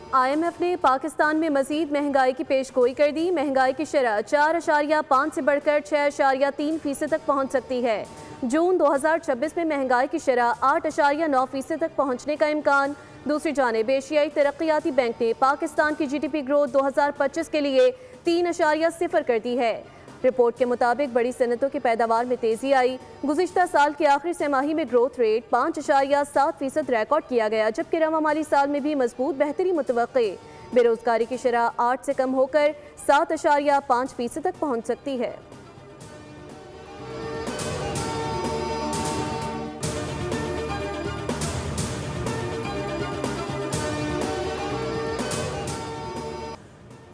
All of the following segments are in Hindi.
IMF ने पाकिस्तान में मजीद महंगाई की पेशगोई कर दी। महंगाई की शरह 4.5 से बढ़कर 6.3% तक पहुंच सकती है। जून 2026 में महंगाई की शरह 8.9% तक पहुंचने का इम्कान। दूसरी जानिब एशियाई तरक्याती बैंक ने पाकिस्तान की GDP ग्रोथ 2025 के लिए 3.0 कर दी है। रिपोर्ट के मुताबिक बड़ी सनतों की पैदावार में तेजी आई। गुज़िश्ता साल की आखिरी तिमाही में ग्रोथ रेट 5.7% रिकॉर्ड किया गया, जबकि रवा माली साल में भी मजबूत बेहतरी मुतवक्के। बेरोजगारी की शरह 8 से कम होकर 7.5% तक पहुंच सकती है।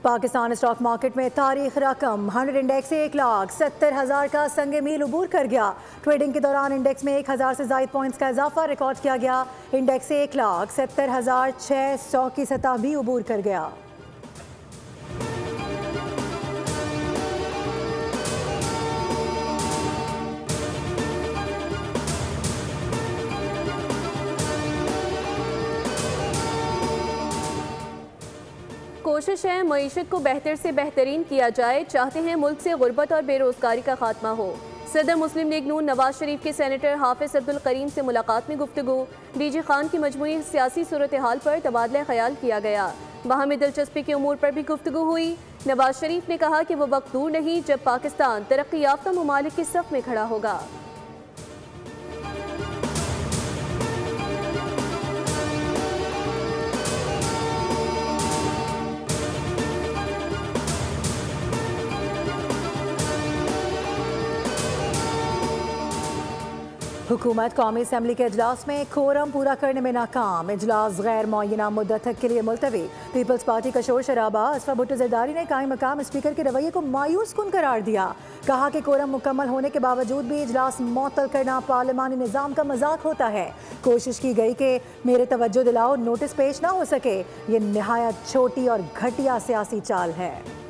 पाकिस्तान स्टॉक मार्केट में तारीख रकम 100 इंडेक्स 1,70,000 का संगे मील उबूर कर गया। ट्रेडिंग के दौरान इंडेक्स में 1,000 से ज़ायद पॉइंट्स का इजाफा रिकॉर्ड किया गया। इंडेक्स 1,70,600 की सतह भी उबूर कर गया। कोशिश है मईशत को बेहतर से बेहतरीन किया जाए। चाहते हैं मुल्क से गुर्बत और बेरोजगारी का खात्मा हो। सदर मुस्लिम लीग नून नवाज शरीफ के सेनेटर हाफिज अब्दुल करीम से मुलाकात में गुफ्तगू। डीजी खान की मजमूई सियासी सूरत हाल पर तबादला ख्याल किया गया। बाहमी दिलचस्पी के उमूर पर भी गुफ्तगू हुई। नवाज शरीफ ने कहा कि वो वक्त दूर नहीं जब पाकिस्तान तरक्की याफ्ता ममालिक के सफ में खड़ा होगा। हुकूमत कौमी असम्बली के इजलास में कोरम पूरा करने में नाकाम। इजलास गैर मुअय्यना मुद्दत तक के लिए मुलतवी। पीपल्स पार्टी का शोर शराबा। असफा भुट्टो जरदारी ने कायम मकाम स्पीकर के रवैये को मायूस कुन करार दिया। कहा कि कोरम मुकम्मल होने के बावजूद भी इजलास मुअत्तल करना पार्लिमानी निज़ाम का मजाक होता है। कोशिश की गई कि मेरे तवज्जो दिलाओ नोटिस पेश ना हो सके। ये निहायत छोटी और घटिया सियासी चाल है।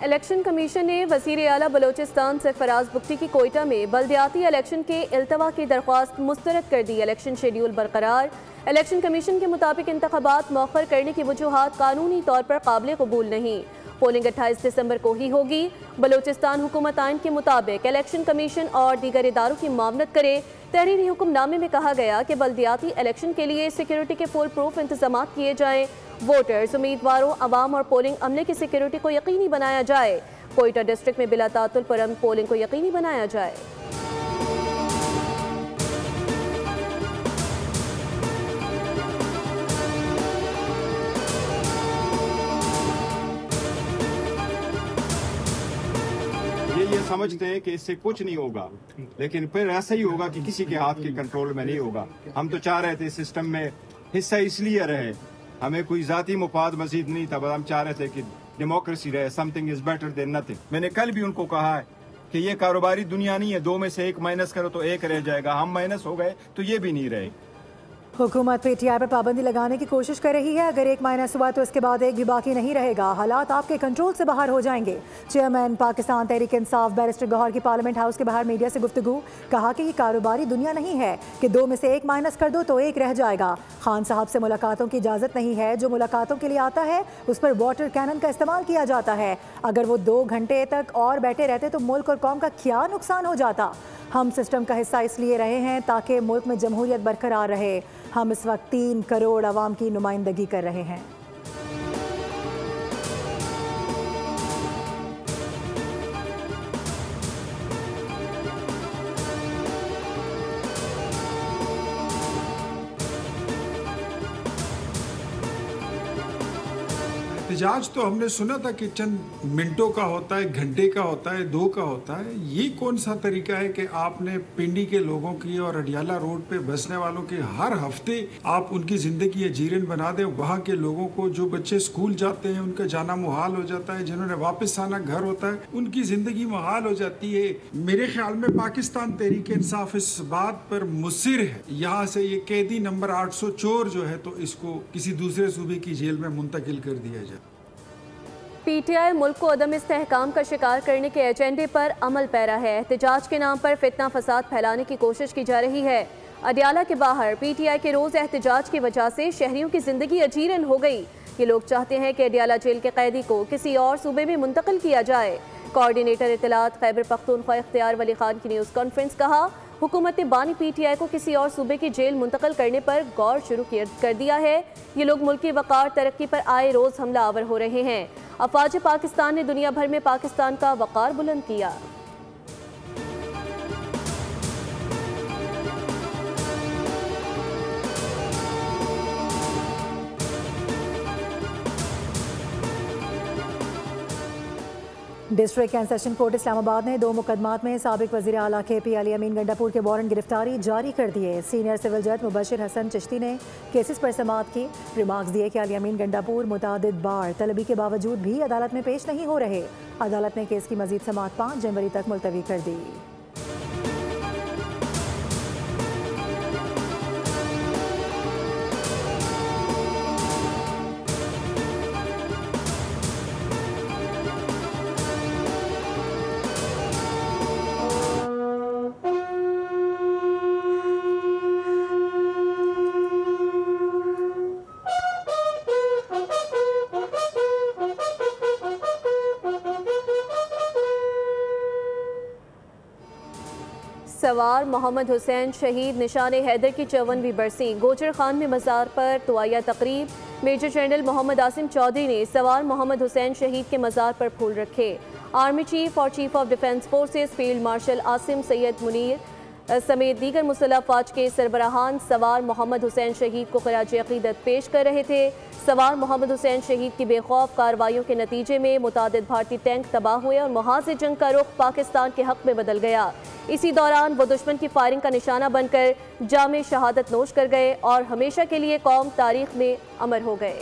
इलेक्शन कमीशन ने वज़ीर आला बलोचिस्तान सरफराज बुख्ती की कोयटा में बल्दियाती इलेक्शन के इल्तवा की दरख्वास्त मुस्तरद कर दी। इलेक्शन शेड्यूल बरकरार। इलेक्शन कमीशन के मुताबिक इंतखाबात मौखर करने की वजूहात कानूनी तौर पर काबिल कबूल नहीं। पोलिंग 28 दिसंबर को ही होगी। बलोचिस्तान हुकूमत आइन के मुताबिक इलेक्शन कमीशन और दीगर इदारों की मामनत करे। तहरीरी हुक्मनामे में कहा गया कि बल्दियाती इलेक्शन के लिए सिक्योरिटी के फुल प्रूफ इंतजाम किए जाएँ। वोटर्स, उम्मीदवारों, अवाम और पोलिंग अमले की सिक्योरिटी को यकीनी बनाया जाए। कोयटा डिस्ट्रिक्ट में बिला तातुल परम पोलिंग को यकीनी बनाया जाए। ये समझते हैं कि इससे कुछ नहीं होगा, लेकिन फिर ऐसा ही होगा कि किसी के हाथ के कंट्रोल में नहीं होगा। हम तो चाह रहे थे सिस्टम में हिस्सा इसलिए रहे, हमें कोई जाती मुफाद मजीद नहीं था, बस हम चाह रहे थे कि डेमोक्रेसी रहे। Something is better than nothing. मैंने कल भी उनको कहा है कि ये कारोबारी दुनिया नहीं है, 2 में से 1 माइनस करो तो 1 रह जाएगा। हम माइनस हो गए तो ये भी नहीं रहे। हुकूमत PTI पर पाबंदी लगाने की कोशिश कर रही है। अगर 1 माइनस हुआ तो इसके बाद 1 भी बाकी नहीं रहेगा। हालात आपके कंट्रोल से बाहर हो जाएंगे। चेयरमैन पाकिस्तान तहरीक इंसाफ बैरिस्टर गौहर की पार्लियामेंट हाउस के बाहर मीडिया से गुफ्तगू। कहा कि ये कारोबारी दुनिया नहीं है कि 2 में से 1 माइनस कर दो तो 1 रह जाएगा। खान साहब से मुलाकातों की इजाज़त नहीं है। जो मुलाकातों के लिए आता है उस पर वाटर कैनन का इस्तेमाल किया जाता है। अगर वो 2 घंटे तक और बैठे रहते तो मुल्क और कौम का क्या नुकसान हो जाता। हम सिस्टम का हिस्सा इसलिए रहे हैं ताकि मुल्क में जमहूरियत बरकरार रहे। हम इस वक्त 3 करोड़ आवाम की नुमाइंदगी कर रहे हैं। एहतजाज तो हमने सुना था कि चंद मिनटों का होता है, घंटे का होता है, 2 का होता है। ये कौन सा तरीका है कि आपने पिंडी के लोगों की और अडियाला रोड पे बसने वालों की हर हफ्ते आप उनकी जिंदगी जीरन बना दें। वहाँ के लोगों को, जो बच्चे स्कूल जाते हैं उनका जाना मुहाल हो जाता है, जिन्होंने वापस आना घर होता है उनकी जिंदगी मुहाल हो जाती है। मेरे ख्याल में पाकिस्तान तहरीक इंसाफ इस बात पर मुसिर है, यहाँ से ये कैदी नंबर 800 चोर जो है तो इसको किसी दूसरे सूबे की जेल में मुंतकिल कर दिया जाए। पीटीआई मुल्क को अदम इस्तेहकाम का शिकार करने के एजेंडे पर अमल पैरा है। एहतजाज के नाम पर फितना फसाद फैलाने की कोशिश की जा रही है। अडियाला के बाहर पीटीआई के रोज एहतजाज की वजह से शहरियों की जिंदगी अजीरन हो गई। ये लोग चाहते हैं कि अडियाला जेल के कैदी को किसी और सूबे में मुंतकिल किया जाए। कोऑर्डिनेटर इत्तलात खैबर पख्तूनख्वा इख्तियार वली खान की न्यूज़ कॉन्फ्रेंस कहा, हुकूमत ने बानी पीटीआई को किसी और सूबे की जेल मुंतकिल करने पर गौर शुरू कर दिया है। ये लोग मुल्क की वक़ार तरक्की पर आए रोज़ हमला आवर हो रहे हैं। अफवाज पाकिस्तान ने दुनिया भर में पाकिस्तान का वक़ार बुलंद किया। District and session court Islamabad ने 2 मुकदमात में साबिक वज़ीर आला KP अली अमीन गंडापुर के वारंट गिरफ्तारी जारी कर दिए। सीनियर सिविल जज मुबशिर हसन चिश्ती ने केसेस पर समाअत की। रिमार्क्स दिए कि अली अमीन गंडापुर मुतादिद बार तलबी के बावजूद भी अदालत में पेश नहीं हो रहे। अदालत ने केस की मजीद समाअत 5 जनवरी तक मुलतवी कर दी। सवार मोहम्मद हुसैन शहीद निशान हैदर की 54वीं बरसी। गोजर खान में मज़ार पर दुआया तकरीब। मेजर जनरल मोहम्मद आसिम चौधरी ने सवार मोहम्मद हुसैन शहीद के मज़ार पर फूल रखे। आर्मी चीफ और chief of defence forces field marshal Asim Syed Munir समेत दीगर मुसल्लह अफवाज के सरबराहान सवार मोहम्मद हुसैन शहीद को खराज अकीदत पेश कर रहे थे। सवार मोहम्मद हुसैन शहीद की बेखौफ कार्रवाइयों के नतीजे में मुतादिद भारतीय टैंक तबाह हुए और महाज़ जंग का रुख पाकिस्तान के हक में बदल गया। इसी दौरान वो दुश्मन की फायरिंग का निशाना बनकर जामे शहादत नोश कर गए और हमेशा के लिए कौम तारीख में अमर हो गए।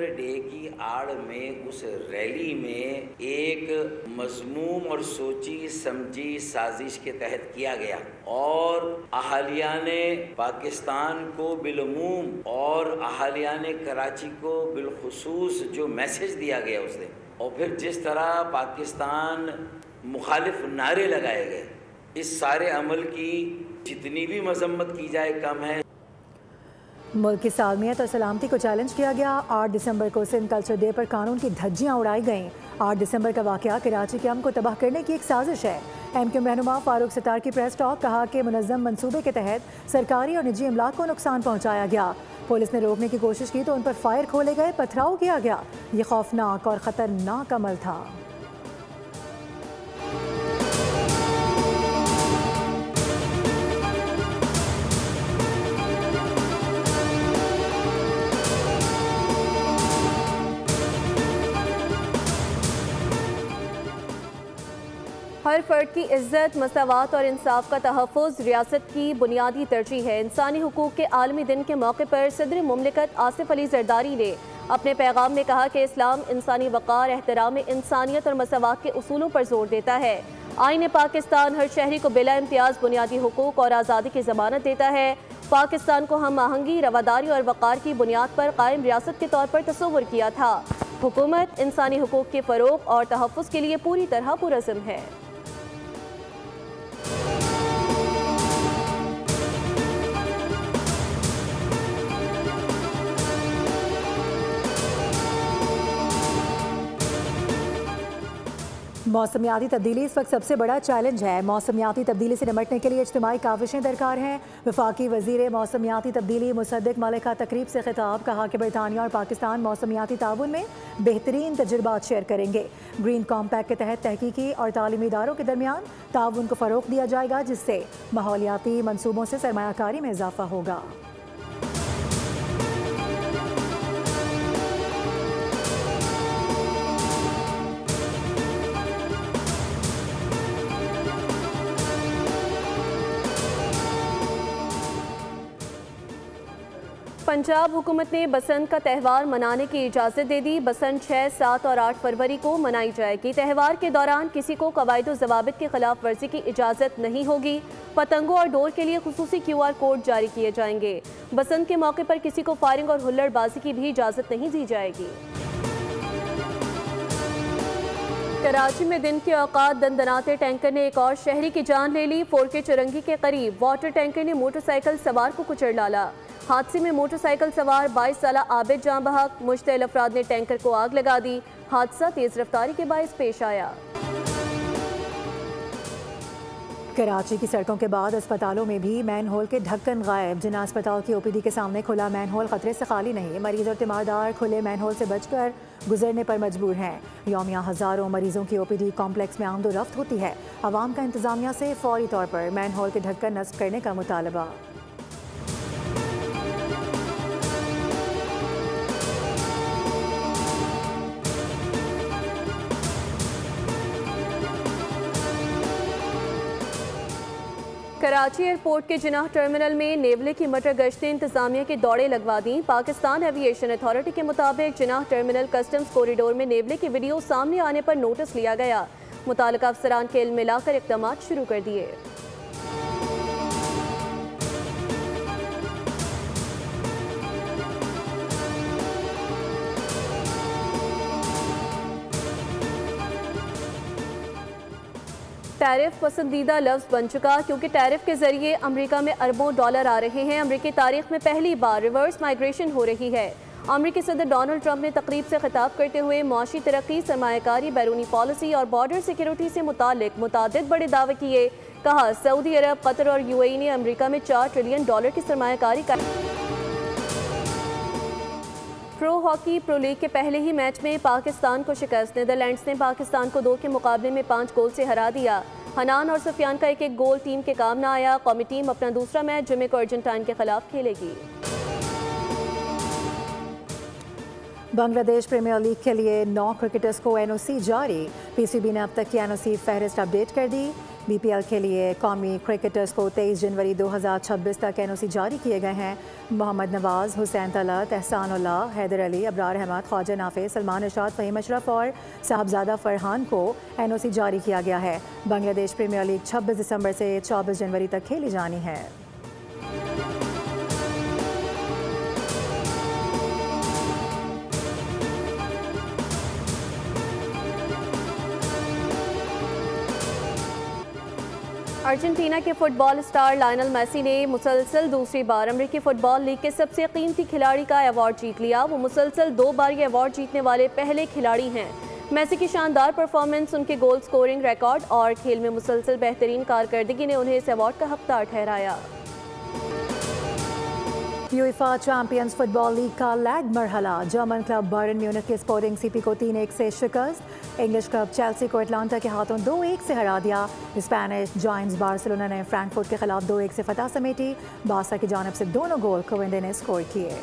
डे की आड़ में उस रैली में एक मजमूम और सोची समझी साजिश के तहत किया गया और अहालियाने पाकिस्तान को बिलमूम और अहालियाने कराची को बिलखुसूस जो मैसेज दिया गया उस दिन, और फिर जिस तरह पाकिस्तान मुखालिफ नारे लगाए गए, इस सारे अमल की जितनी भी मजम्मत की जाए कम है। मुल्क की सालमियत और सलामती को चैलेंज किया गया। 8 दिसंबर को सिंध कल्चर डे पर कानून की धज्जियां उड़ाई गईं। 8 दिसंबर का वाकया कराची के अमन को तबाह करने की एक साजिश है। MQM रहनुमा फारूक सत्तार की प्रेस टॉक, कहा कि मुनज़्ज़म मंसूबे के तहत सरकारी और निजी अमलाक को नुकसान पहुंचाया गया। पुलिस ने रोकने की कोशिश की तो उन पर फायर खोले गए, पथराव किया गया। ये खौफनाक और ख़तरनाक अमल था। हर फर्द की इज्जत, मसावात और इंसाफ का तहफ़्फ़ुज़ रियासत की बुनियादी तरजीह है। इंसानी हुकूक़ के आलमी दिन के मौके पर सदर मुमलिकत आसिफ अली ज़रदारी ने अपने पैगाम में कहा कि इस्लाम इंसानी वक़ार, एहतराम इंसानियत और मसावात के उसूलों पर जोर देता है। आईन पाकिस्तान हर शहरी को बिला इम्तियाज़ बुनियादी हुकूक़ और आज़ादी की ज़मानत देता है। पाकिस्तान को हम आहंगी, रवादारी और वक़ार की बुनियाद पर कायम रियासत के तौर पर तस्वुर किया था। हुकूमत इंसानी हुकूक़ के फ़रोग़ और तहफ़्फ़ुज़ के लिए पूरी तरह पुरज़्म है। मौसमियाती तब्दीली इस वक्त सबसे बड़ा चैलेंज है। मौसमियाती तब्दीली से निपटने के लिए इज्तिमाई काविशें दरकार हैं। वफाकी वजीर मौसमियाती तब्दीली मुसद्दिक मलिक का तकरीब से खिताब, कहा कि बरतानिया और पाकिस्तान मौसमियाती ताउन में बेहतरीन तजुर्बात शेयर करेंगे। ग्रीन कॉम्पैक्ट के तहत तहकीकी और तालीमी इदारों के दरमियान ताउन को फ़रोग़ दिया जाएगा, जिससे माहौलियाती मनसूबों से सरमायाकारी में इजाफा होगा। पंजाब हुकूमत ने बसंत का त्यौहार मनाने की इजाज़त दे दी। बसंत 6, 7 और 8 फरवरी को मनाई जाएगी। त्यौहार के दौरान किसी को कवायद व ज़वाबित की खिलाफ वर्जी की इजाज़त नहीं होगी। पतंगों और डोर के लिए खुसूसी QR कोड जारी किए जाएंगे। बसंत के मौके पर किसी को फायरिंग और हुल्लड़बाजी की भी इजाज़त नहीं दी जाएगी। कराची में दिन के औकात दंदनाते टैंकर ने एक और शहरी की जान ले ली। 4K चुरंगी के करीब वाटर टैंकर ने मोटरसाइकिल सवार को कुचल डाला। हादसे में मोटरसाइकिल सवार 22 साला आबिद जां बहक, मुश्तइल अफराद ने टैंकर को आग लगा दी। हादसा तेज रफ्तारी के बायस पेश आया। कराची की सड़कों के बाद अस्पतालों में भी मैन होल के ढक्कन गायब। जिना अस्पताल की OPD के सामने खुला मैन होल खतरे से खाली नहीं। मरीज और तीमारदार खुले मैन होल से बचकर गुजरने पर मजबूर हैं। यौमिया हज़ारों मरीजों की OPD कॉम्प्लेक्स में आमदोरफ्त होती है। आवाम का इंतजामिया से फौरी तौर पर मैन होल के ढक्कन नस्ब करने का मुतालबा। कराची एयरपोर्ट के जिनाह टर्मिनल में नेवले की मटर गश्तें इंतजामिया की दौड़े लगवा दी। पाकिस्तान एविएशन अथॉरिटी के मुताबिक जिनाह टर्मिनल कस्टम्स कॉरिडोर में नेवले की वीडियो सामने आने पर नोटिस लिया गया। मुताल्लिका अफसरान के इल्म में लाकर इक़दाम शुरू कर दिए। टैरिफ पसंदीदा लफ्ज़ बन चुका, क्योंकि टैरिफ के जरिए अमेरिका में अरबों डॉलर आ रहे हैं। अमेरिकी तारीख में पहली बार रिवर्स माइग्रेशन हो रही है। अमेरिकी सदर डोनाल्ड ट्रंप ने तकरीब से खिताब करते हुए मुआशी तरक्की, सरमायाकारी, बैरूनी पॉलिसी और बॉर्डर सिक्योरिटी से मुताल्लिक मुतादिद बड़े दावे किए। कहा, सऊदी अरब, कतर और UAE ने अमेरिका में $4 ट्रिलियन की सरमायाकारी कर। प्रो हॉकी प्रो लीग के पहले ही मैच में पाकिस्तान को शिकस्त। नीदरलैंड्स ने पाकिस्तान को 2 के मुकाबले में 5 गोल से हरा दिया। हनान और सुफियान का एक गोल टीम के काम न आया। कौमी टीम अपना दूसरा मैच जुमे को अर्जेंटाइन के खिलाफ खेलेगी। बांग्लादेश प्रीमियर लीग के लिए 9 क्रिकेटर्स को NOC जारी। PCB ने अब तक की NOC फहरिस्त अपडेट कर दी। BPL के लिए कौमी क्रिकेटर्स को 23 जनवरी 2026 तक NOC जारी किए गए हैं। मोहम्मद नवाज, हुसैन तलत, एहसानुल्लाह, हैदर अली, अबरार अहमद, ख्वाजा नाफिस, सलमान इरशाद, फ़हीम अशरफ और साहबजादा फरहान को NOC जारी किया गया है। बांग्लादेश प्रीमियर लीग 26 दिसंबर से 24 जनवरी तक खेली जानी है। अर्जेंटीना के फुटबॉल स्टार लायनल मेसी ने मुसलसल दूसरी बार अमेरिकी फुटबॉल लीग के सबसे कीमती खिलाड़ी का अवार्ड जीत लिया। वो मुसलसल 2 बार ये अवार्ड जीतने वाले पहले खिलाड़ी हैं। मेसी की शानदार परफॉर्मेंस, उनके गोल स्कोरिंग रिकॉर्ड और खेल में मुसलसल बेहतरीन कारकर्दगी ने उन्हें इस अवार्ड का हकदार ठहराया। यूएफा चैंपियंस फुटबॉल लीग का लैग मरहला। जर्मन क्लब बायरन म्यूनिख के स्पोर्टिंग CP को 3-1 से शिकस्त। इंग्लिश क्लब चेल्सी को अटलांटा के हाथों 2-1 से हरा दिया। स्पेनिश जायंट्स बार्सिलोना ने फ्रैंकफर्ट के खिलाफ 2-1 से फतह समेटी। बारसा की जानिब से दोनों गोल कोविंदे ने स्कोर किए।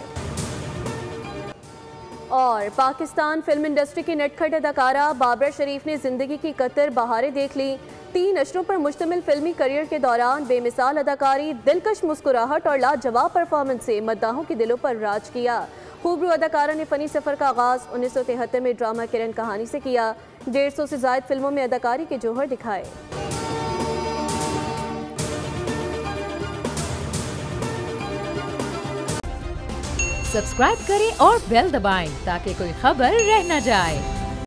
और पाकिस्तान फिल्म इंडस्ट्री की नटखट अदाकारा बाबरा शरीफ ने जिंदगी की कतर बहारें देख ली। 3 अशरों पर मुश्तमिल फिल्मी करियर के दौरान बेमिसाल अदाकारी, दिलकश मुस्कुराहट और लाजवाब परफॉर्मेंस से मद्दाहों के दिलों पर राज किया। खूबरू अदाकारा ने फनी सफ़र का आगाज़ 1973 में ड्रामा किरण कहानी से किया। 150 से ज़ायद फिल्मों में अदाकारी के जौहर दिखाए। सब्सक्राइब करें और बेल दबाएं ताकि कोई खबर रह न जाए।